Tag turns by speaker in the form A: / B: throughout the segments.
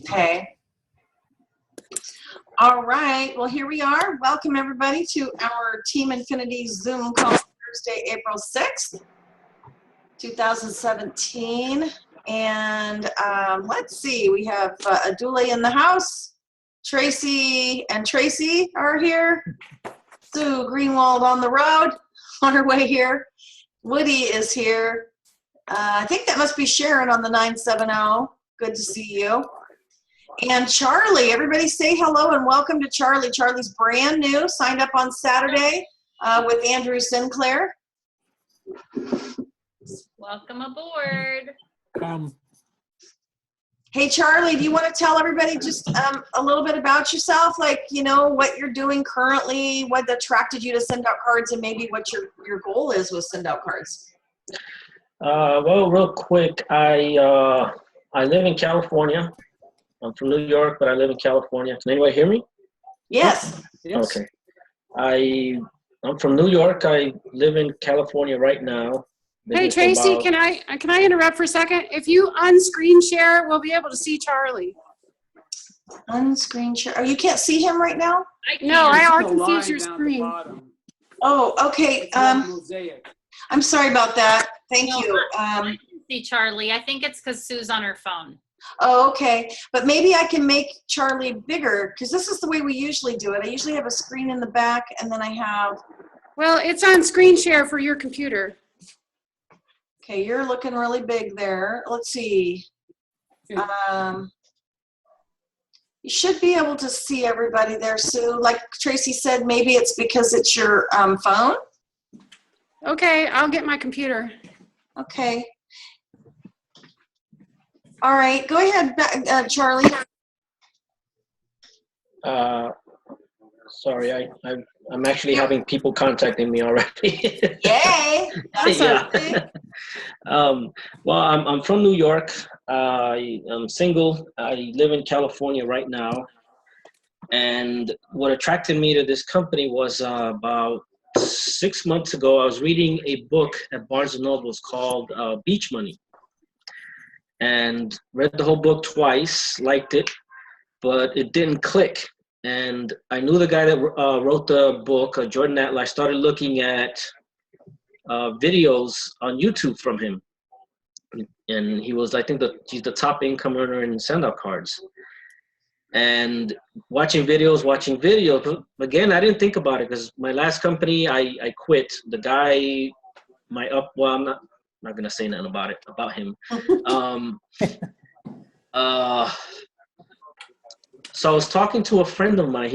A: Okay. All right. Well, here we are. Welcome, everybody, to our Team Infinity Zoom call Thursday, April 6th, 2017. And let's see. We have Adule in the house. Tracy and Tracy are here. Sue Greenwald on the road, on her way here. Woody is here. I think that must be Sharon on the 970. Good to see you. And Charlie, everybody say hello and welcome to Charlie. Charlie's brand new, signed up on Saturday with Andrew Sinclair.
B: Welcome aboard.
A: Hey, Charlie, do you want to tell everybody just a little bit about yourself? Like, you know, what you're doing currently, what attracted you to send out cards, and maybe what your goal is with send out cards?
C: Well, real quick, I live in California. I'm from New York, but I live in California. Can anybody hear me?
A: Yes.
D: Yes.
C: Okay. I'm from New York. I live in California right now.
D: Hey, Tracy, can I interrupt for a second? If you unscreen share, we'll be able to see Charlie.
A: Unscreen share. Oh, you can't see him right now?
D: No, I confuse your screen.
A: Oh, okay. I'm sorry about that. Thank you.
B: I can see Charlie. I think it's because Sue's on her phone.
A: Oh, okay. But maybe I can make Charlie bigger, because this is the way we usually do it. I usually have a screen in the back, and then I have...
D: Well, it's on screen share for your computer.
A: Okay, you're looking really big there. Let's see. You should be able to see everybody there, Sue. Like Tracy said, maybe it's because it's your phone.
D: Okay, I'll get my computer.
A: Okay. All right, go ahead, Charlie.
C: Sorry, I'm actually having people contacting me already.
A: Yay! That's
C: yeah. Well, I'm from New York. I'm single. I live in California right now. And what attracted me to this company was about 6 months ago, I was reading a book at Barnes & Noble called Beach Money. And read the whole book twice, liked it, but it didn't click. And I knew the guy that wrote the book, Jordan Atler. I started looking at videos on YouTube from him. And he was, I think, he's the top income earner in send-out cards. And watching videos. Again, I didn't think about it because my last company, I quit. The guy, I'm not going to say nothing about him. So I was talking to a friend of mine.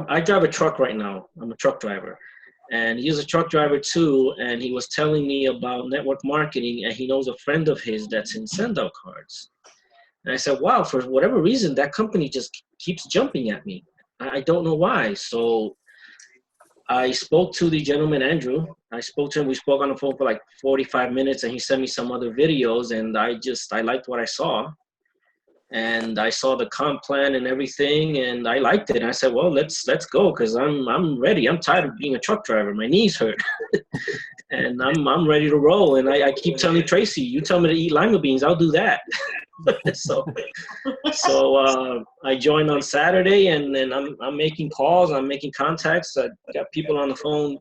C: I drive a truck right now. I'm a truck driver. And he's a truck driver too. And he was telling me about network marketing, and he knows a friend of his that's in send-out cards. And I said, wow, for whatever reason, that company just keeps jumping at me. I don't know why. So I spoke to the gentleman, Andrew. I spoke to him. We spoke on the phone for like 45 minutes, and he sent me some other videos, and I liked what I saw. And I saw the comp plan and everything, and I liked it. And I said, well, let's go, because I'm ready. I'm tired of being a truck driver. My knees hurt. And I'm ready to roll. And I keep telling Tracy, you tell me to eat lima beans, I'll do that. So I joined on Saturday, and then I'm making calls, I'm making contacts. I got people on the phone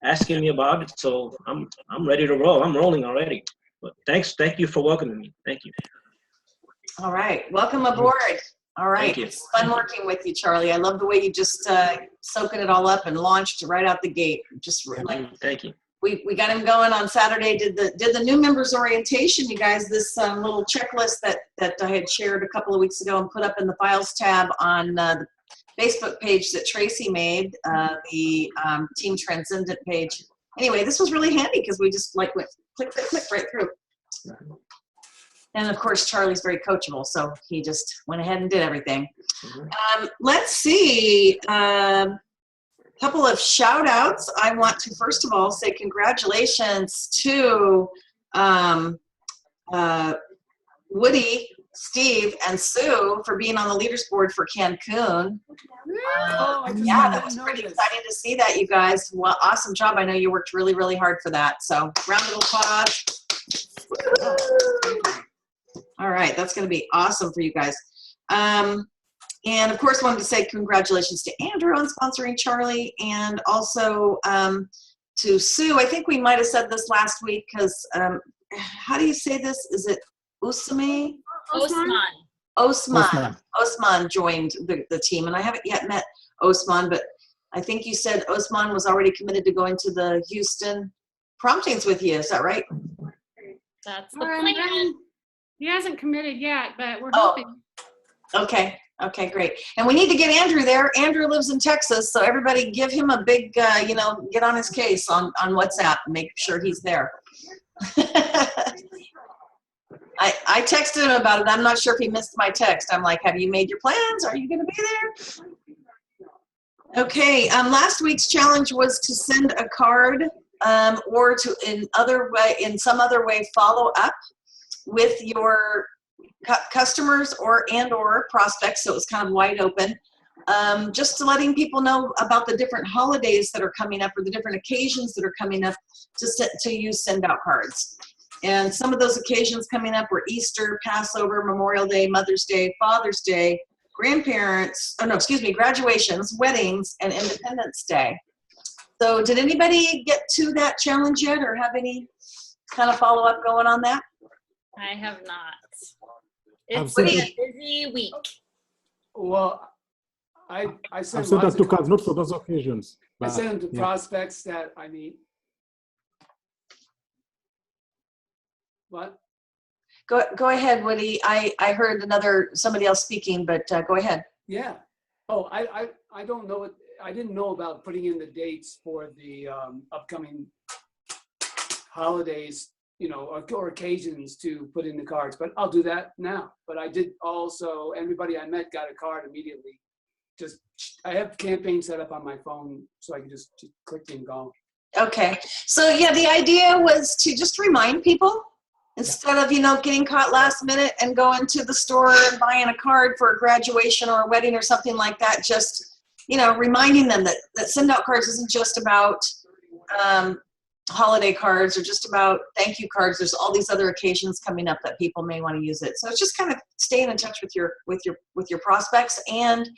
C: asking me about it, so I'm ready to roll. I'm rolling already. But thank you for welcoming me. Thank you.
A: All right, welcome aboard. All right, it's fun working with you, Charlie. I love the way you just soaking it all up and launched right out the gate. Just like,
C: thank you.
A: We got him going on Saturday. Did the new members orientation, you guys? This little checklist that I had shared a couple of weeks ago and put up in the files tab on the Facebook page that Tracy made, the Team Transcendent page. Anyway, this was really handy because we just like went click right through. And of course, Charlie's very coachable, so he just went ahead and did everything. Let's see. Couple of shout outs. I want to first of all say congratulations to Woody, Steve, and Sue for being on the leaders board for Cancun. Yeah, that was pretty exciting to see that, you guys. Well, awesome job. I know you worked really, really hard for that. So round of applause. All right, that's going to be awesome for you guys. And of course, wanted to say congratulations to Andrew on sponsoring Charlie, and also to Sue. I think we might have said this last week because how do you say this? Is it Ousmane?
B: Ousmane.
A: Ousmane joined the team, and I haven't yet met Ousmane, but I think you said Ousmane was already committed to going to the Houston promptings with you. Is that right?
B: That's the plan.
D: He hasn't committed yet, but we're hoping.
A: Okay. Okay, great. And we need to get Andrew there. Andrew lives in Texas, so everybody give him a big, get on his case on WhatsApp and make sure he's there. I texted him about it. I'm not sure if he missed my text. I'm like, have you made your plans? Are you going to be there? Okay, last week's challenge was to send a card or to in some other way follow up with your customers or prospects, so it was kind of wide open, just to letting people know about the different holidays that are coming up or the different occasions that are coming up to use send out cards. And some of those occasions coming up were Easter, Passover, Memorial Day, Mother's Day, Father's Day, graduations, weddings, and Independence Day. So did anybody get to that challenge yet or have any kind of follow-up going on that?
B: I have not. It's
E: I've
B: been
E: sent
B: a busy week.
F: Well, I sent
E: I've sent
F: lots
E: that to
F: of
E: cards, not for those occasions.
F: I
E: but,
F: sent them to
E: yeah.
F: prospects that I meet. What?
A: Go ahead, Woody. I heard somebody else speaking, but go ahead.
F: Yeah. Oh, I don't know what I didn't know about putting in the dates for the upcoming holidays, or occasions to put in the cards, but I'll do that now. But I did also, everybody I met got a card immediately. I have campaigns set up on my phone, so I can just click and go.
A: Okay. So yeah, the idea was to just remind people instead of, getting caught last minute and going to the store and buying a card for a graduation or a wedding or something like that, just, reminding them that send out cards isn't just about holiday cards or just about thank you cards. There's all these other occasions coming up that people may want to use it. So it's just kind of staying in touch with your prospects and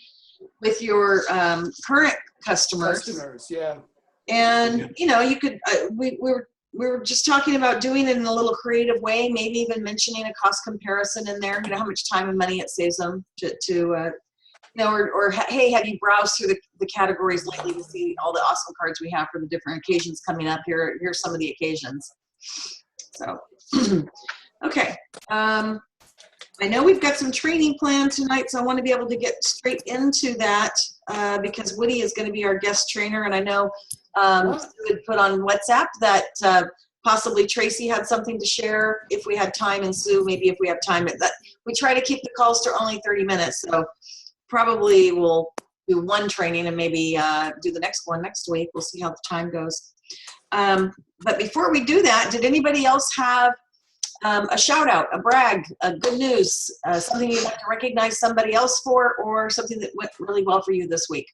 A: with your current customers.
F: Yeah.
A: And you could we were just talking about doing it in a little creative way, maybe even mentioning a cost comparison in there, how much time and money it saves them or hey, have you browsed through the categories lately to see all the awesome cards we have for the different occasions coming up? Here's some of the occasions. So, okay. I know we've got some training planned tonight, so I want to be able to get straight into that because Woody is going to be our guest trainer, and I know Sue had put on WhatsApp that possibly Tracy had something to share if we had time, and Sue maybe if we have time. We try to keep the calls to only 30 minutes, so probably we'll do one training and maybe do the next one next week. We'll see how the time goes. But before we do that, did anybody else have a shout out, a brag, a good news, something you'd like to recognize somebody else for, or something that went really well for you this week?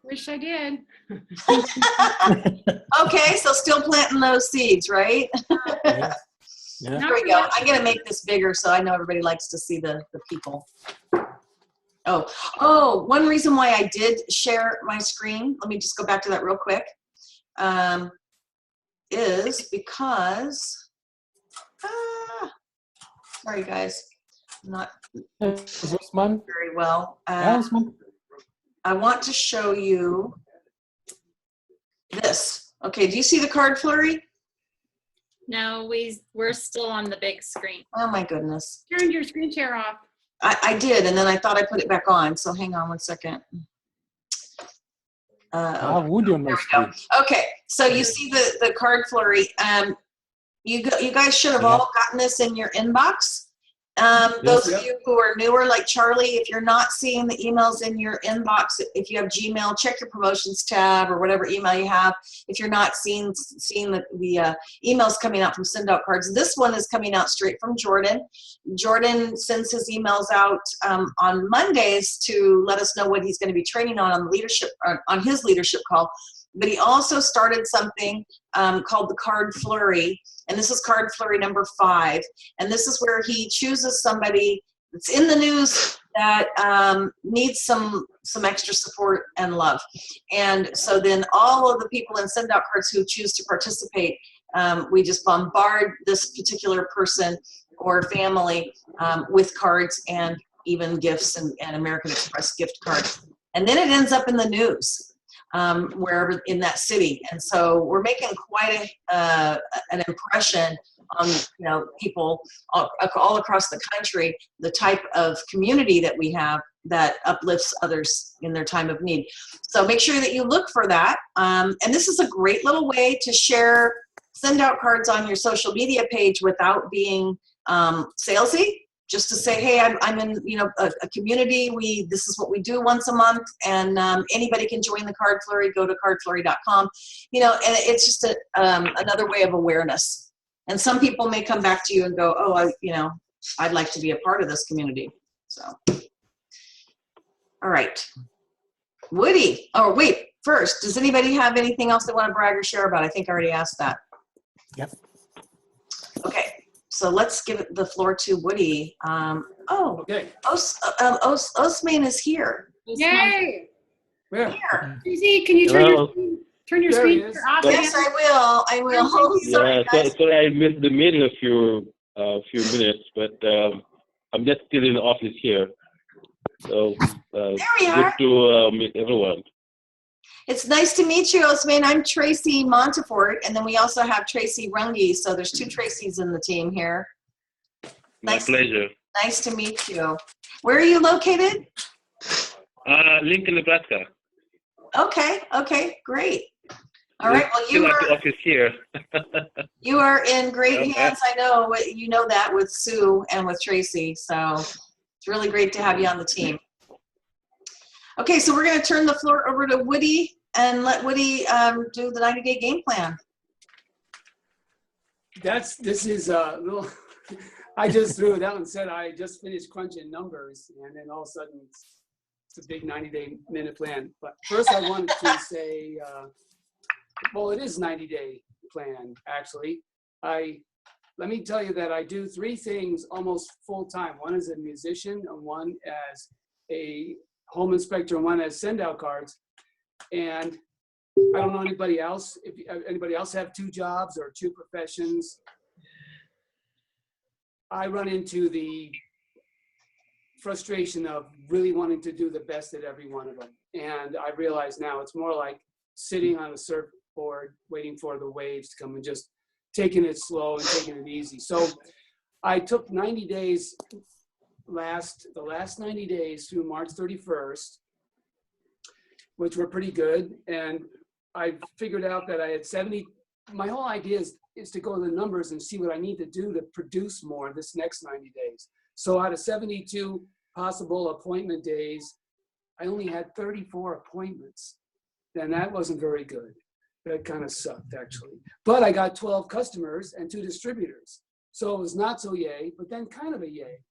D: Wish I did.
A: Okay, so still planting those seeds, right?
E: Yeah.
A: There we go. I'm going to make this bigger so I know everybody likes to see the people. Oh, one reason why I did share my screen, let me just go back to that real quick, is because, sorry guys, not
E: Ousmane?
A: very well.
E: Ousmane?
A: I want to show you this. Okay, do you see the card flurry?
B: No, we're still on the big screen.
A: Oh my goodness.
D: Turned your screen share off.
A: I did, and then I thought I put it back on, so hang on one second.
E: Woody on my screen.
A: Okay, so you see the card flurry. You guys should have all gotten this in your inbox. Those of you who are newer, like Charlie, if you're not seeing the emails in your inbox, if you have Gmail, check your promotions tab or whatever email you have. If you're not seeing the emails coming out from Send Out Cards, this one is coming out straight from Jordan. Jordan sends his emails out on Mondays to let us know what he's going to be training on the leadership, on his leadership call. but he also started something called the Card Flurry, and this is Card Flurry number 5. And this is where he chooses somebody that's in the news that needs some extra support and love. And so then all of the people in Send Out Cards who choose to participate, we just bombard this particular person or family with cards and even gifts and American Express gift cards. And then it ends up in the news wherever in that city. And so we're making quite an impression on people all across the country, the type of community that we have that uplifts others in their time of need. So make sure that you look for that. And this is a great little way to share, send out cards on your social media page without being salesy. Just to say, hey, I'm in a community. This is what we do once a month, and anybody can join the Card Flurry. Go to cardflurry.com. And it's just another way of awareness. And some people may come back to you and go, oh, I'd like to be a part of this community. So, all right, Woody. Oh, wait. First, does anybody have anything else they want to brag or share about? I think I already asked that.
E: Yep.
A: Okay. So let's give the floor to Woody.
F: Okay.
A: Ousmane is here.
D: Yay!
F: Where?
A: Here.
D: Susie, can you turn your
F: There he
D: screen
F: is.
D: off
A: Yes,
D: again?
A: I will. Sorry, guys.
G: Sorry I missed the meeting a few minutes, but I'm just still in the office here. So
A: There we
G: good
A: are.
G: to meet everyone.
A: It's nice to meet you, Ousmane. I'm Tracy Montefort, and then we also have Tracy Runge. So there's 2 Tracys in the team here.
G: My pleasure.
A: Nice to meet you. Where are you located?
G: Lincoln, Nebraska.
A: Okay, great. All right, well,
G: Still at the office here.
A: you are in great
G: Okay.
A: hands. I know you know that with Sue and with Tracy. So it's really great to have you on the team. Okay, so we're going to turn the floor over to Woody and let Woody do the 90-day game plan.
F: This is a little, I just threw it out and said I just finished crunching numbers, and then all of a sudden it's a big 90-day minute plan. But first I wanted to say, well, it is 90-day plan, actually. Let me tell you that I do 3 things almost full time. One as a musician, and one as a home inspector, and one as send out cards. And I don't know anybody else. If anybody else have 2 jobs or 2 professions, I run into the frustration of really wanting to do the best at every one of them. And I realize now it's more like sitting on a surfboard, waiting for the waves to come and just taking it slow and taking it easy. So I took 90 days, the last 90 days through March 31st, which were pretty good. And I figured out that I had 70, my whole idea is to go to the numbers and see what I need to do to produce more this next 90 days. So out of 72 possible appointment days, I only had 34 appointments. And that wasn't very good. That kind of sucked, actually. But I got 12 customers and 2 distributors. So it was not so yay, but then kind of a yay.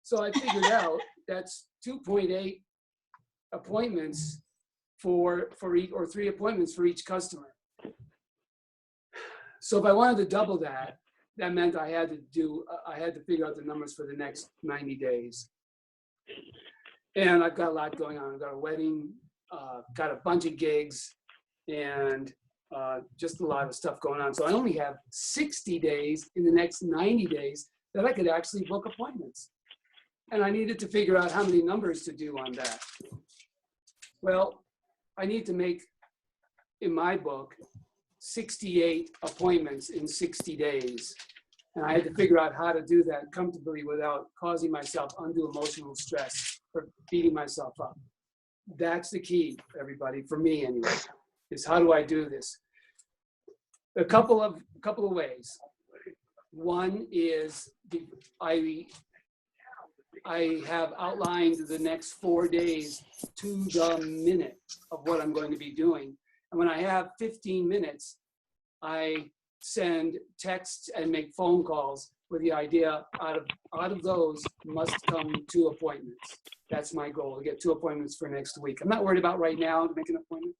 F: So I figured out that's 2.8 appointments for each, or 3 appointments for each customer. So if I wanted to double that, that meant I had to figure out the numbers for the next 90 days. And I've got a lot going on. I've got a wedding, got a bunch of gigs, and just a lot of stuff going on. So I only have 60 days in the next 90 days that I could actually book appointments. And I needed to figure out how many numbers to do on that. Well, I need to make, in my book, 68 appointments in 60 days. And I had to figure out how to do that comfortably without causing myself undue emotional stress or beating myself up. That's the key, everybody, for me anyway, is how do I do this? A couple of ways. One is I have outlined the next 4 days to the minute of what I'm going to be doing. And when I have 15 minutes, I send texts and make phone calls with the idea out of those must come 2 appointments. That's my goal, to get 2 appointments for next week. I'm not worried about right now to make an appointment.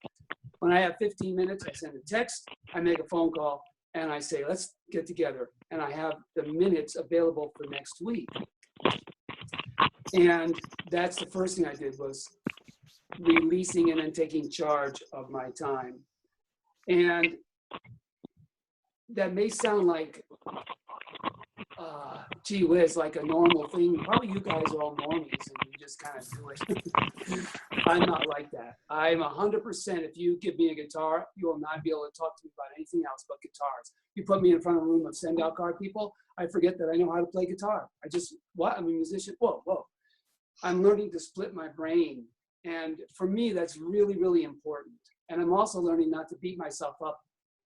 F: When I have 15 minutes, I send a text, I make a phone call, and I say, let's get together. And I have the minutes available for next week. And that's the first thing I did, was releasing and then taking charge of my time. And that may sound like, gee whiz, like a normal thing. Probably you guys are all normies and you just kind of do it. I'm not like that. I'm 100%, if you give me a guitar, you will not be able to talk to me about anything else but guitars. You put me in front of a room of send out card people, I forget that I know how to play guitar. I'm a musician. Whoa. I'm learning to split my brain. And for me, that's really, really important. And I'm also learning not to beat myself up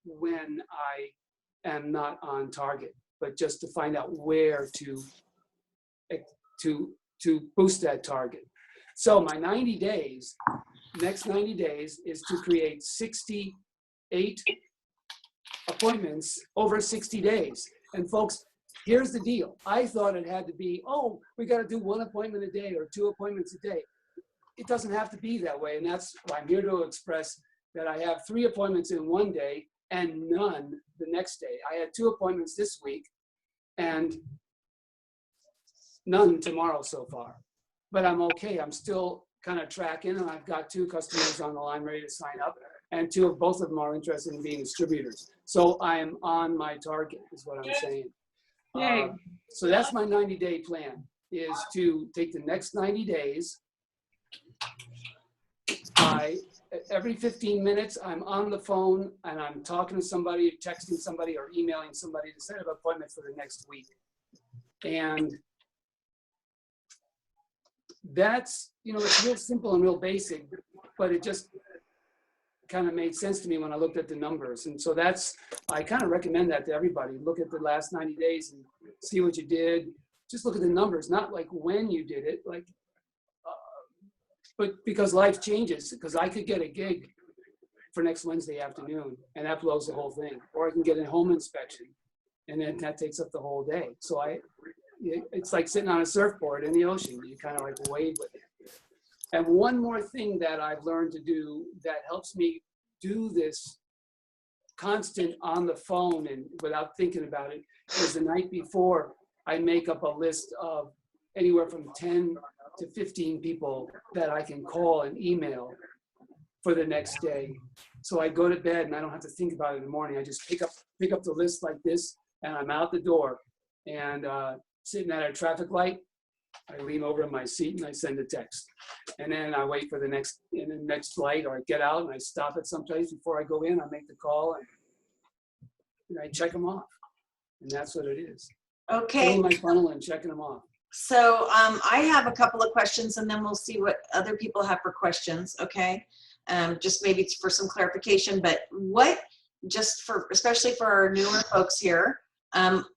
F: when I am not on target, but just to find out where to boost that target. So my 90 days, next 90 days is to create 68 appointments over 60 days. And folks, here's the deal. I thought it had to be, oh, we got to do 1 appointment a day or 2 appointments a day. It doesn't have to be that way. And that's why I'm here to express that I have 3 appointments in one day and none the next day. I had 2 appointments this week and none tomorrow so far. But I'm okay. I'm still kind of tracking, and I've got 2 customers on the line ready to sign up, and both of them are interested in being distributors. So I am on my target, is what I'm saying.
D: Yay.
F: So that's my 90-day plan, is to take the next 90 days. Every 15 minutes, I'm on the phone and I'm talking to somebody, texting somebody, or emailing somebody to set up an appointment for the next week. And that's, it's real simple and real basic, but it just kind of made sense to me when I looked at the numbers. And so I kind of recommend that to everybody. Look at the last 90 days and see what you did. Just look at the numbers, not like when you did it, but because life changes, because I could get a gig for next Wednesday afternoon and that blows the whole thing. Or I can get a home inspection and then that takes up the whole day. So it's like sitting on a surfboard in the ocean. You kind of like wade with it. And one more thing that I've learned to do that helps me do this constant on the phone and without thinking about it is the night before I make up a list of anywhere from 10 to 15 people that I can call and email for the next day. So I go to bed and I don't have to think about it in the morning. I just pick up the list like this and I'm out the door and sitting at a traffic light, I lean over in my seat and I send a text. And then I wait for the next light, or I get out and I stop at some place before I go in, I make the call and I check them off. And that's what it is.
A: Okay.
F: Filling my funnel and checking them off.
A: So I have a couple of questions and then we'll see what other people have for questions, okay? Just maybe for some clarification, but especially for our newer folks here,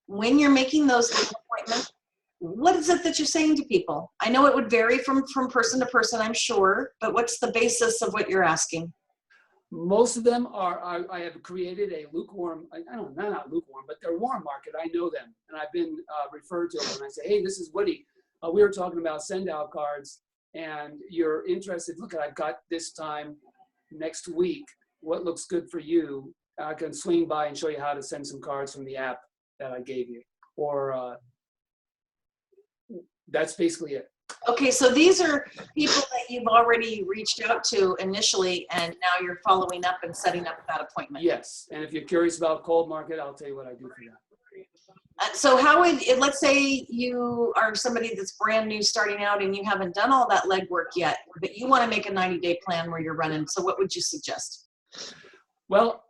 A: when you're making those appointments, what is it that you're saying to people? I know it would vary from person to person, I'm sure, but what's the basis of what you're asking?
F: Most of them I have created a lukewarm, not lukewarm, but they're warm market. I know them, and I've been referred to them. And I say, hey, this is Woody. We were talking about send out cards, and you're interested. Look, I've got this time next week. What looks good for you? I can swing by and show you how to send some cards from the app that I gave you. Or that's basically it.
A: Okay, so these are people that you've already reached out to initially, and now you're following up and setting up that appointment.
F: Yes, and if you're curious about cold market, I'll tell you what I do for that.
A: So how would, let's say you are somebody that's brand new starting out and you haven't done all that legwork yet, but you want to make a 90-day plan where you're running. So what would you suggest?
F: Well,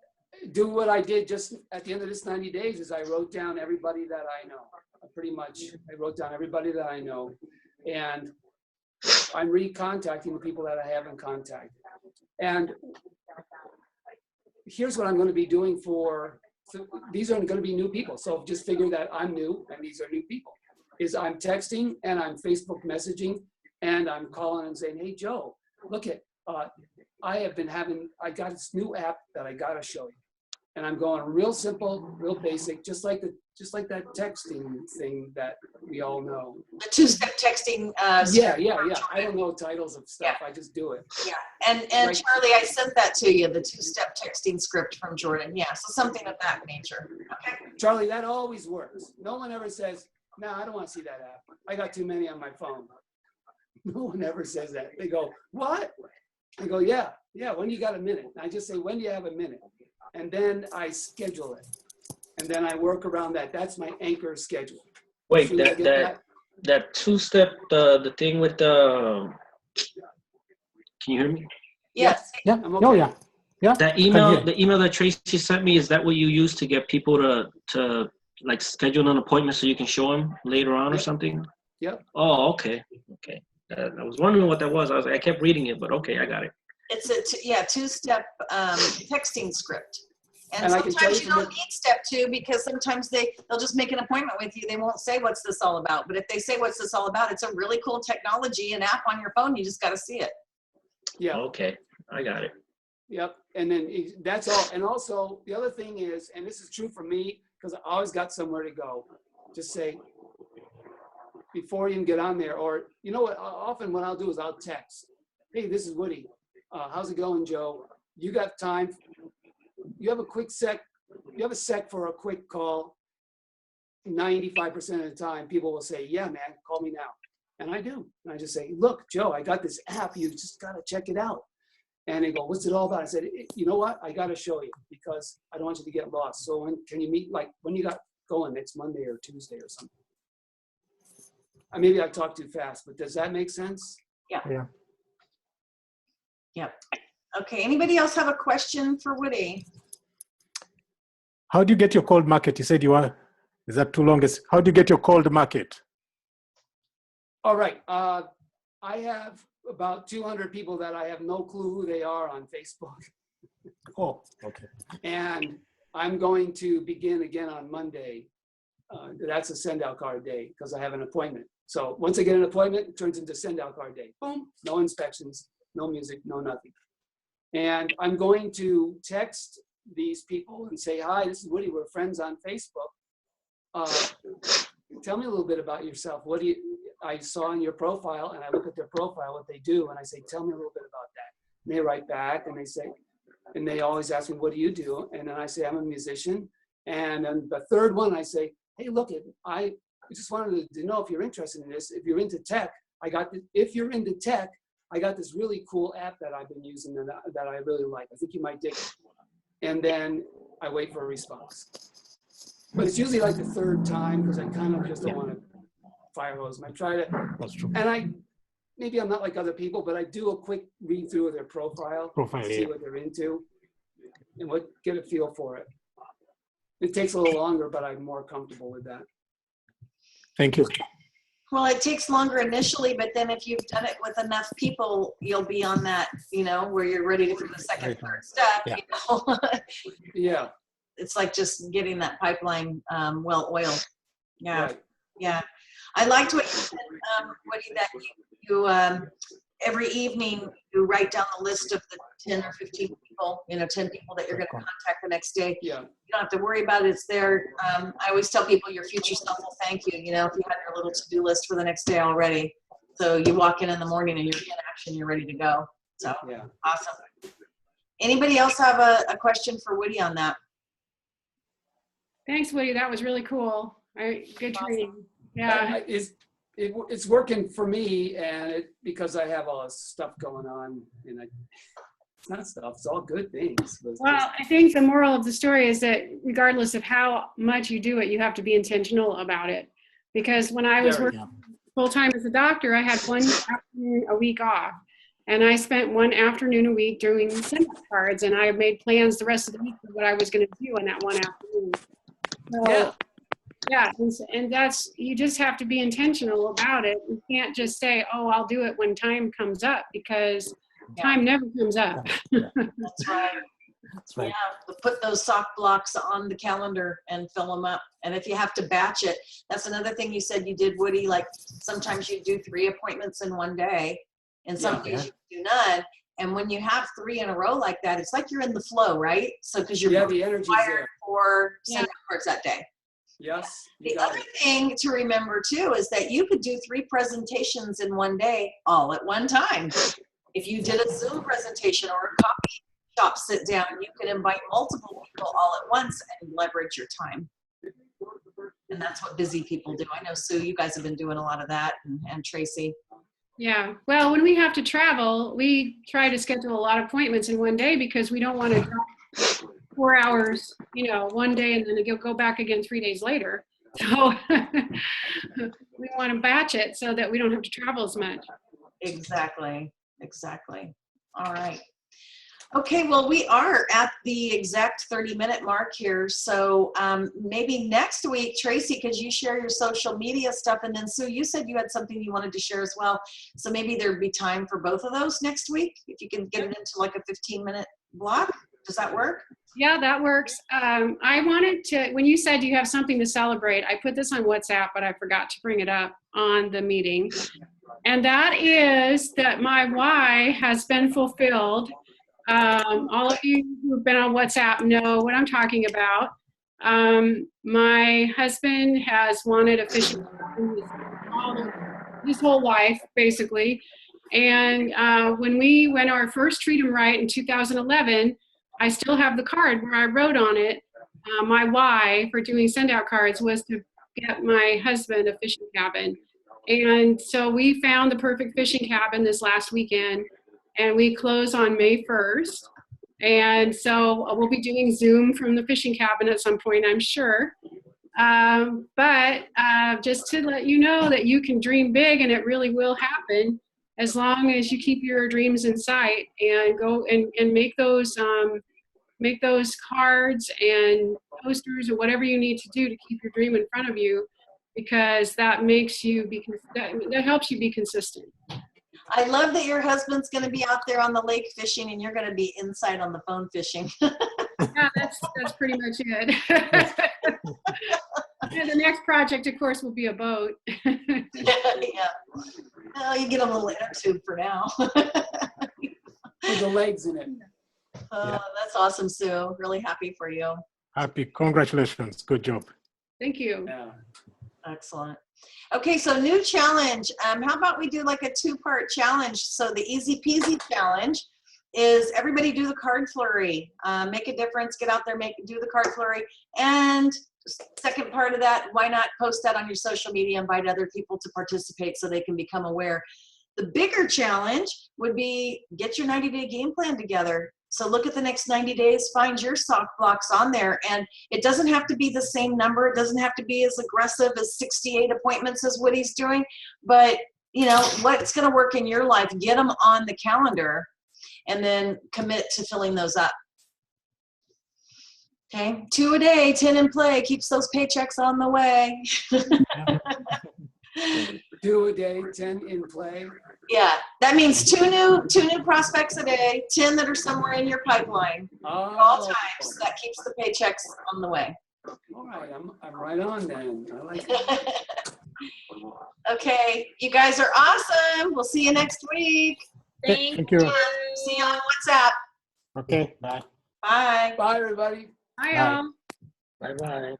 F: do what I did just at the end of this 90 days is I wrote down everybody that I know. I wrote down everybody that I know. And I'm recontacting the people that I haven't contacted. And here's what I'm going to be doing these are going to be new people. So just figure that I'm new and these are new people. I'm texting and I'm Facebook messaging and I'm calling and saying, hey, Joe, look at, I got this new app that I got to show you. And I'm going real simple, real basic, just like that texting thing that we all know.
A: The two-step texting.
F: Yeah.
A: script.
F: I don't know titles of stuff. I just do it.
A: Yeah, and
F: Right.
A: Charlie, I sent that to you, the two-step texting script from Jordan. Yeah, so something of that nature. Okay.
F: Charlie, that always works. No one ever says, no, I don't want to see that app. I got too many on my phone. No one ever says that. They go, what? I go, yeah, when you got a minute. I just say, when do you have a minute? And then I schedule it. And then I work around that. That's my anchor schedule.
C: Wait,
F: Soon as I get
C: that two-step, the thing with the, can you hear me?
A: Yes.
E: Yeah.
F: I'm
E: Oh,
F: okay.
E: yeah. Yeah.
C: That
E: Can
C: email,
E: hear.
C: the email that Tracy sent me, is that what you use to get people to like schedule an appointment so you can show them later on or
F: Yep.
C: something?
F: Yep.
C: Oh, okay. I was wondering what that was. I kept reading it, but okay, I got it.
A: It's a two-step texting script. And
F: And I can tell
A: sometimes
F: you
A: you
F: from
A: don't need step 2 because sometimes they'll just make an appointment with you. They won't say what's this all about. But if they say what's this all about, it's a really cool technology, an app on your phone. You just got to see it.
F: Yeah.
C: Okay, I got it.
F: Yep. And then that's all. And also the other thing is, and this is true for me, because I always got somewhere to go. Just say, before you even get on there, or you know what, often what I'll do is I'll text, hey, this is Woody. How's it going, Joe? You got time? You have a quick sec? You have a sec for a quick call? 95% of the time, people will say, yeah, man, call me now. And I do. And I just say, look, Joe, I got this app. You just got to check it out. And they go, what's it all about? I said, you know what? I got to show you because I don't want you to get lost. So when can you meet, like when you got going next Monday or Tuesday or something? Maybe I talk too fast, but does that make sense?
E: Yeah.
A: Yep. Okay. Anybody else have a question for Woody?
E: How do you get your cold market? You said you are, is that too long? How do you get your cold market?
F: All right. I have about 200 people that I have no clue who they are on Facebook.
E: Oh, okay.
F: And I'm going to begin again on Monday. That's a send out card day because I have an appointment. So once I get an appointment, it turns into send out card day. Boom, no inspections, no music, no nothing. And I'm going to text these people and say, hi, this is Woody. We're friends on Facebook. Tell me a little bit about yourself. What do you, I saw in your profile, and I look at their profile, what they do, and I say, tell me a little bit about that. And they write back and they say, and they always ask me, what do you do? And then I say, I'm a musician. And then the third one, I say, hey, look, I just wanted to know if you're interested in this. If you're into tech, if you're into tech, I got this really cool app that I've been using that I really like. I think you might dig it. And then I wait for a response. But it's usually like the third time because I kind of just don't want to fire hose them. I try to,
E: That's true.
F: and maybe I'm not like other people, but I do a quick read through of their profile, see
E: Yeah.
F: what they're into, and get a feel for it. It takes a little longer, but I'm more comfortable with that.
E: Thank you.
A: Well, it takes longer initially, but then if you've done it with enough people, you'll be on that, where you're ready to do the second, third step.
E: Yeah.
F: Yeah.
A: It's like just getting that pipeline well oiled. Yeah.
F: Right.
A: Yeah. I liked what you said, Woody, that you every evening you write down the list of the 10 or 15 people, 10 people that you're going to contact the next day.
F: Yeah.
A: You don't have to worry about it. It's there. I always tell people your future self will thank you, if you have your little to-do list for the next day already. So you walk in the morning and you're in action, you're ready to go. So
F: Yeah.
A: awesome. Anybody else have a question for Woody on that?
D: Thanks, Woody. That was really cool. Good training.
A: Awesome.
D: Yeah.
F: It's working for me, and because I have all this stuff going on, and it's not stuff, it's all good things.
D: Well, I think the moral of the story is that regardless of how much you do it, you have to be intentional about it. Because when I was working full-time as a doctor, I had one afternoon a week off. And I spent one afternoon a week doing send-out cards, and I made plans the rest of the week for what I was going to do on that one afternoon. So, yeah, and that's, you just have to be intentional about it. You can't just say, oh, I'll do it when time comes up, because time never comes up.
A: That's right.
E: That's right.
A: Yeah, put those sock blocks on the calendar and fill them up. And if you have to batch it, that's another thing you said you did, Woody. Like sometimes you do 3 appointments in one day, and some days you do none. And when you have 3 in a row like that, it's like you're in the flow, right? So because you're
F: the energy's
A: wired
F: there
A: for send out cards that day.
F: Yes. you
A: The
F: got
A: other
F: it.
A: thing to remember too is that you could do 3 presentations in one day, all at one time. If you did a Zoom presentation or a coffee shop sit down, you could invite multiple people all at once and leverage your time. And that's what busy people do. I know, Sue, you guys have been doing a lot of that, and Tracy.
D: Yeah. Well, when we have to travel, we try to schedule a lot of appointments in one day because we don't want to drive 4 hours, one day and then go back again 3 days later. So we want to batch it so that we don't have to travel as much.
A: Exactly. All right. Okay, well, we are at the exact 30-minute mark here. So maybe next week, Tracy, could you share your social media stuff? And then Sue, you said you had something you wanted to share as well. So maybe there'd be time for both of those next week, if you can get it into like a 15-minute block. Does that work?
D: Yeah, that works. I wanted to, when you said you have something to celebrate, I put this on WhatsApp, but I forgot to bring it up on the meeting. And that is that my why has been fulfilled. All of you who've been on WhatsApp know what I'm talking about. My husband has wanted a fishing his whole life, basically. And when we went our first Treat 'em Right in 2011, I still have the card where I wrote on it, my why for doing send out cards was to get my husband a fishing cabin. And so we found the perfect fishing cabin this last weekend, and we close on May 1st. And so we'll be doing Zoom from the fishing cabin at some point, I'm sure. But just to let you know that you can dream big and it really will happen as long as you keep your dreams in sight and go and make those cards and posters or whatever you need to do to keep your dream in front of you, because that makes you that helps you be consistent.
A: I love that your husband's going to be out there on the lake fishing and you're going to be inside on the phone fishing.
D: Yeah, that's pretty much it. And the next project, of course, will be a boat.
A: Yeah. Well, you get a little inner tube for now.
F: With the legs in it.
A: Oh, that's awesome, Sue. Really happy for you.
E: Happy. Congratulations. Good job.
D: Thank you.
F: Yeah.
A: Excellent. Okay, so new challenge. How about we do like a 2-part challenge? So the easy peasy challenge is everybody do the card flurry. Make a difference, get out there, do the card flurry. And second part of that, why not post that on your social media, invite other people to participate so they can become aware. The bigger challenge would be get your 90-day game plan together. So look at the next 90 days, find your soft blocks on there. And it doesn't have to be the same number. It doesn't have to be as aggressive as 68 appointments as what he's doing. But, what's going to work in your life, get them on the calendar and then commit to filling those up. Okay, 2 a day, 10 in play, keeps those paychecks on the way.
F: 2 a day, 10 in play.
A: Yeah, that means two new prospects a day, 10 that are somewhere in your pipeline. All times, that keeps the paychecks on the way.
F: All right, I'm right on then. I like it.
A: Okay, you guys are awesome. We'll see you next week.
B: Thank
E: you.
A: See you on WhatsApp.
E: Okay. Bye.
A: Bye.
F: Bye, everybody.
D: Bye,
E: Bye.
D: all.
C: Bye-bye.